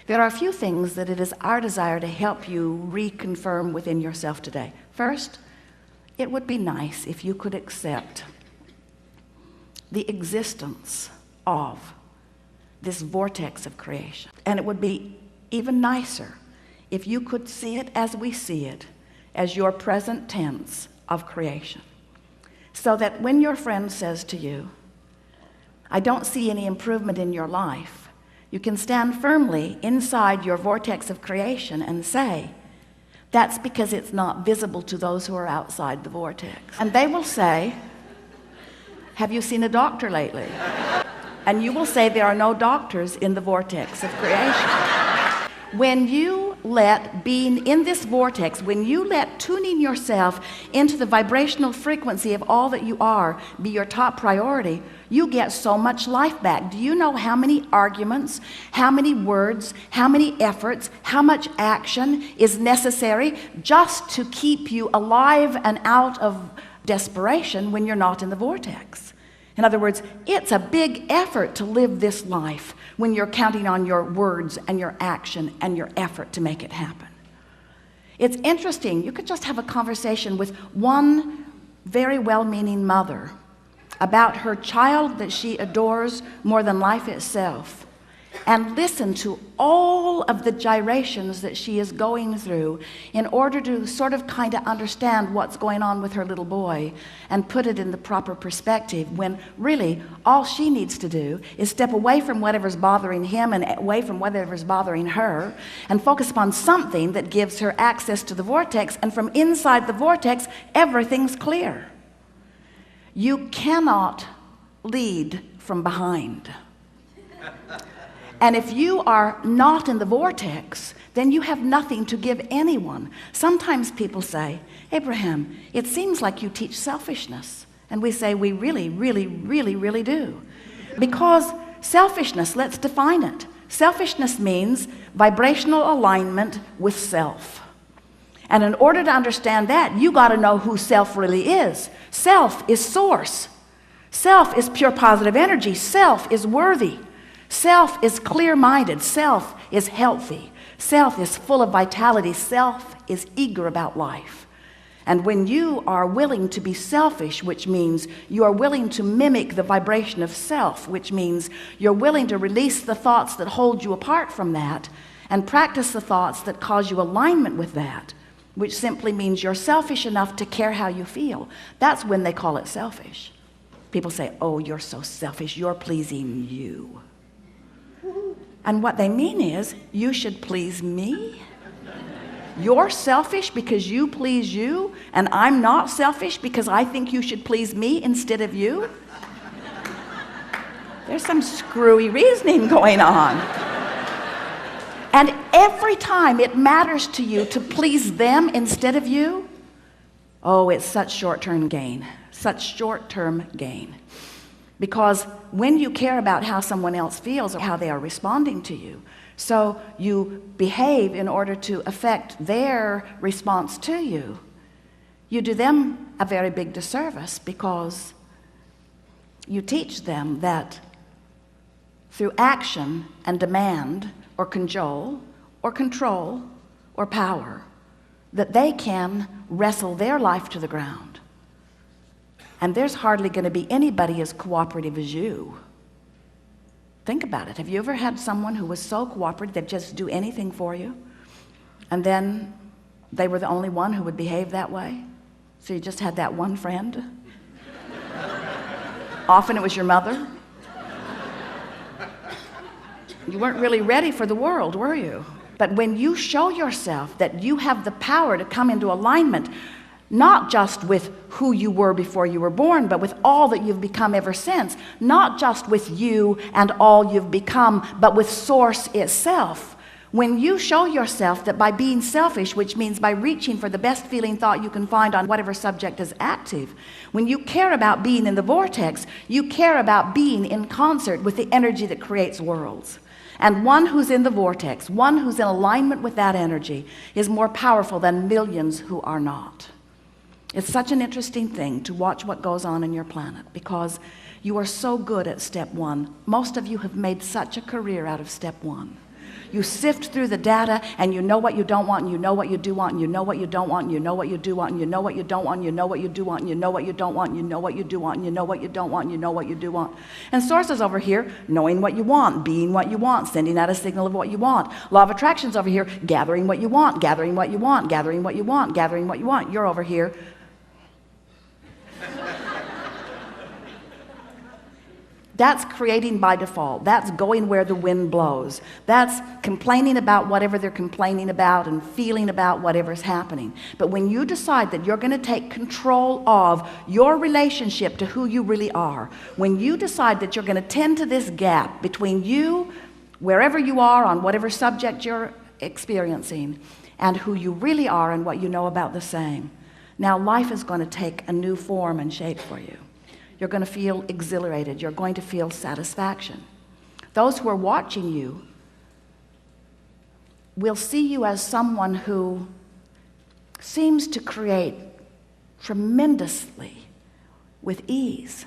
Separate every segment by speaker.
Speaker 1: There are a few things that it is our desire to help you reconfirm within yourself today. First, it would be nice if you could accept the existence of this vortex of creation. And it would be even nicer if you could see it as we see it, as your present tense of creation. So that when your friend says to you, I don't see any improvement in your life, you can stand firmly inside your vortex of creation and say, that's because it's not visible to those who are outside the vortex. And they will say, have you seen a doctor lately? And you will say, there are no doctors in the vortex of creation. When you let being in this vortex, when you let tuning yourself into the vibrational frequency of all that you are be your top priority, you get so much life back. Do you know how many arguments, how many words, how many efforts, how much action is necessary just to keep you alive and out of desperation when you're not in the vortex? In other words, it's a big effort to live this life when you're counting on your words and your action and your effort to make it happen. It's interesting. You could just have a conversation with one very well-meaning mother about her child that she adores more than life itself, and listen to all of the gyrations that she is going through in order to sort of kind of understand what's going on with her little boy and put it in the proper perspective, when really all she needs to do is step away from whatever's bothering him and away from whatever's bothering her and focus upon something that gives her access to the vortex, and from inside the vortex everything's clear. You cannot lead from behind. And if you are not in the vortex, then you have nothing to give anyone. Sometimes people say, Abraham, it seems like you teach selfishness. And we say, we really, really, really, really do. Because selfishness, let's define it. Selfishness means vibrational alignment with self. And in order to understand that, you got to know who self really is. Self is source. Self is pure positive energy. Self is worthy. Self is clear-minded. Self is healthy. Self is full of vitality. Self is eager about life. And when you are willing to be selfish, which means you are willing to mimic the vibration of self, which means you're willing to release the thoughts that hold you apart from that and practice the thoughts that cause you alignment with that, which simply means you're selfish enough to care how you feel. That's when they call it selfish. People say, oh, you're so selfish, you're pleasing you. And what they mean is, you should please me? You're selfish because you please you, and I'm not selfish because I think you should please me instead of you? There's some screwy reasoning going on. And every time it matters to you to please them instead of you, oh, it's such short-term gain, such short-term gain. Because when you care about how someone else feels or how they are responding to you, so you behave in order to affect their response to you, you do them a very big disservice, because you teach them that through action and demand or cajole or control or power, that they can wrestle their life to the ground. And there's hardly going to be anybody as cooperative as you. Think about it. Have you ever had someone who was so cooperative they'd just do anything for you, and then they were the only one who would behave that way? So you just had that one friend? Often it was your mother. You weren't really ready for the world, were you? But when you show yourself that you have the power to come into alignment, not just with who you were before you were born, but with all that you've become ever since, not just with you and all you've become, but with Source itself. When you show yourself that by being selfish, which means by reaching for the best feeling thought you can find on whatever subject is active, when you care about being in the vortex, you care about being in concert with the energy that creates worlds. And one who's in the vortex, one who's in alignment with that energy, is more powerful than millions who are not. It's such an interesting thing to watch what goes on in your planet, because you are so good at step one. Most of you have made such a career out of step one. You sift through the data, and you know what you don't want, and you know what you do want, and you know what you don't want, and you know what you do want, and you know what you don't want, and you know what you do want, and you know what you don't want, and you know what you do want, and you know what you don't want, and you know what you do want. And sources over here, knowing what you want, being what you want, sending out a signal of what you want. Law of attraction's over here, gathering what you want, gathering what you want, gathering what you want, gathering what you want. You're over here. That's creating by default. That's going where the wind blows. That's complaining about whatever they're complaining about and feeling about whatever's happening. But when you decide that you're going to take control of your relationship to who you really are, when you decide that you're going to tend to this gap between you, wherever you are on whatever subject you're experiencing, and who you really are and what you know about the same, now life is going to take a new form and shape for you. You're going to feel exhilarated. You're going to feel satisfaction. Those who are watching you will see you as someone who seems to create tremendously with ease.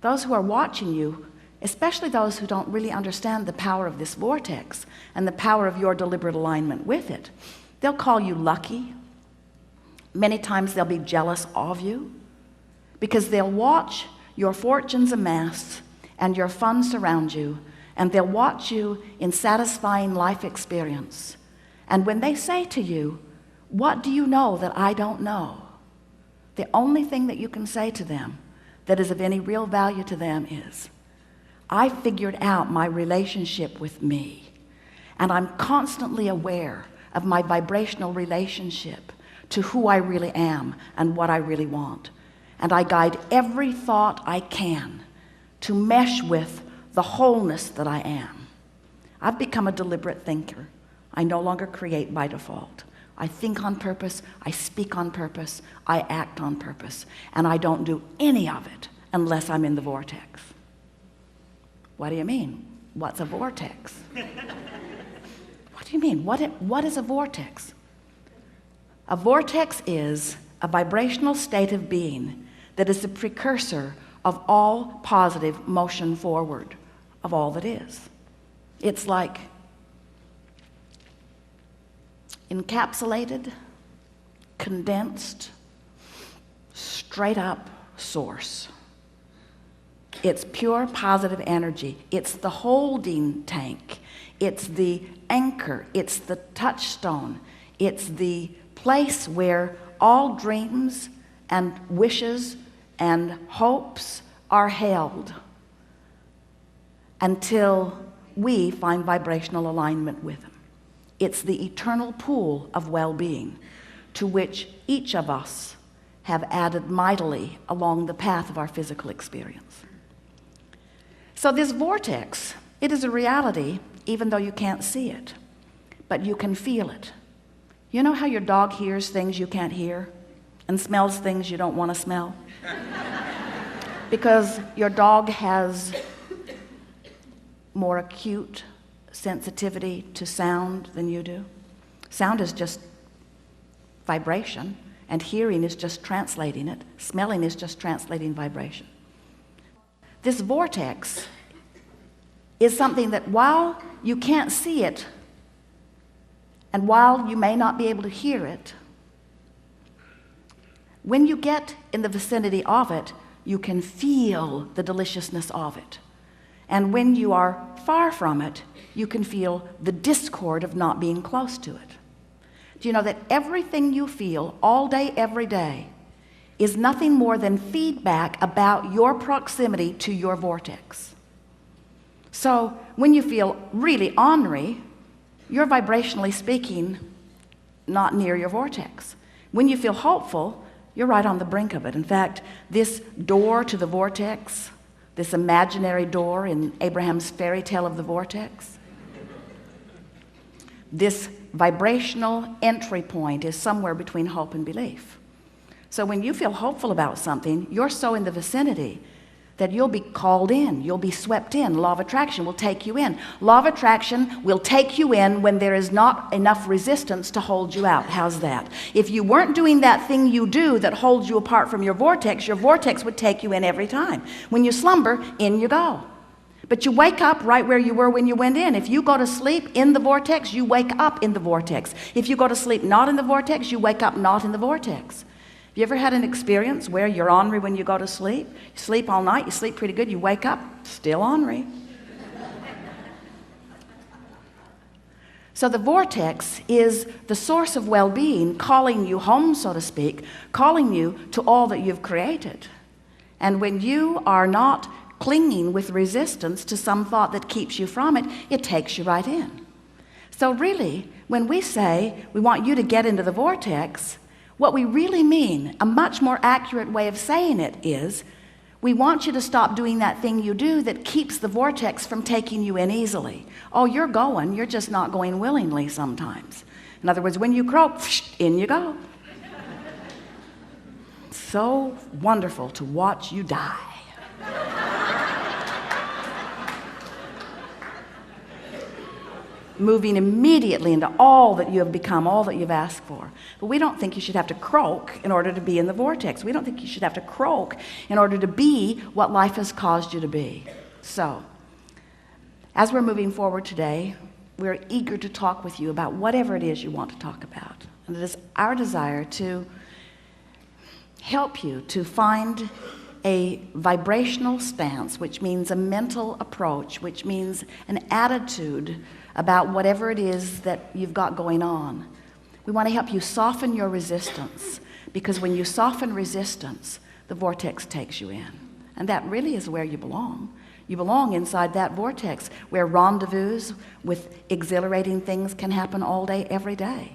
Speaker 1: Those who are watching you, especially those who don't really understand the power of this vortex and the power of your deliberate alignment with it, they'll call you lucky. Many times they'll be jealous of you, because they'll watch your fortunes amass and your funds surround you, and they'll watch you in satisfying life experience. And when they say to you, "What do you know that I don't know?" the only thing that you can say to them that is of any real value to them is, "I figured out my relationship with me, and I'm constantly aware of my vibrational relationship to who I really am and what I really want. And I guide every thought I can to mesh with the wholeness that I am. I've become a deliberate thinker. I no longer create by default. I think on purpose, I speak on purpose, I act on purpose, and I don't do any of it unless I'm in the vortex." What do you mean? What's a vortex? What do you mean? What is a vortex? A vortex is a vibrational state of being that is the precursor of all positive motion forward, of all that is. It's like encapsulated, condensed, straight up source. It's pure positive energy. It's the holding tank. It's the anchor. It's the touchstone. It's the place where all dreams and wishes and hopes are held until we find vibrational alignment with them. It's the eternal pool of well-being to which each of us have added mightily along the path of our physical experience. So this vortex, it is a reality even though you can't see it, but you can feel it. You know how your dog hears things you can't hear and smells things you don't want to smell? Because your dog has more acute sensitivity to sound than you do. Sound is just vibration, and hearing is just translating it. Smelling is just translating vibration. This vortex is something that while you can't see it, and while you may not be able to hear it, when you get in the vicinity of it, you can feel the deliciousness of it. And when you are far from it, you can feel the discord of not being close to it. Do you know that everything you feel all day, every day, is nothing more than feedback about your proximity to your vortex? So when you feel really ornery, you're vibrationally speaking not near your vortex. When you feel hopeful, you're right on the brink of it. In fact, this door to the vortex, this imaginary door in Abraham's fairy tale of the vortex, this vibrational entry point is somewhere between hope and belief. So when you feel hopeful about something, you're so in the vicinity that you'll be called in, you'll be swept in. Law of attraction will take you in. Law of attraction will take you in when there is not enough resistance to hold you out. How's that? If you weren't doing that thing you do that holds you apart from your vortex would take you in every time. When you slumber, in you go. But you wake up right where you were when you went in. If you go to sleep in the vortex, you wake up in the vortex. If you go to sleep not in the vortex, you wake up not in the vortex. Have you ever had an experience where you're ornery when you go to sleep? You sleep all night, you sleep pretty good, you wake up still ornery. So the vortex is the source of well-being, calling you home, so to speak, calling you to all that you've created. And when you are not clinging with resistance to some thought that keeps you from it, it takes you right in. So really, when we say we want you to get into the vortex, what we really mean, a much more accurate way of saying it is, we want you to stop doing that thing you do that keeps the vortex from taking you in easily. Oh, you're going, you're just not going willingly sometimes. In other words, when you croak, in you go. So wonderful to watch you die. Moving immediately into all that you have become, all that you've asked for. But we don't think you should have to croak in order to be in the vortex. We don't think you should have to croak in order to be what life has caused you to be. So, as we're moving forward today, we're eager to talk with you about whatever it is you want to talk about. And it is our desire to help you to find a vibrational stance, which means a mental approach, which means an attitude about whatever it is that you've got going on. We want to help you soften your resistance, because when you soften resistance, the vortex takes you in. And that really is where you belong. You belong inside that vortex where rendezvous with exhilarating things can happen all day, every day.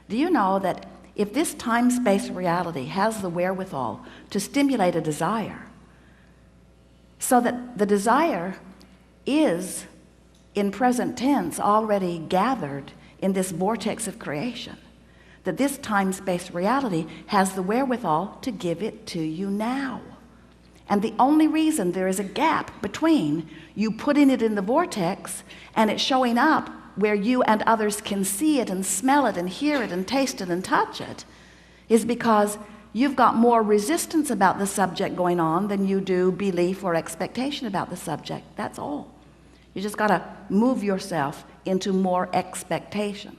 Speaker 1: Do you know that if this time-space reality has the wherewithal to stimulate a desire, so that the desire is in present tense already gathered in this vortex of creation, that this time-space reality has the wherewithal to give it to you now. And the only reason there is a gap between you putting it in the vortex and it showing up where you and others can see it and smell it and hear it and taste it and touch it is because you've got more resistance about the subject going on than you do belief or expectation about the subject. That's all. You just got to move yourself into more expectation.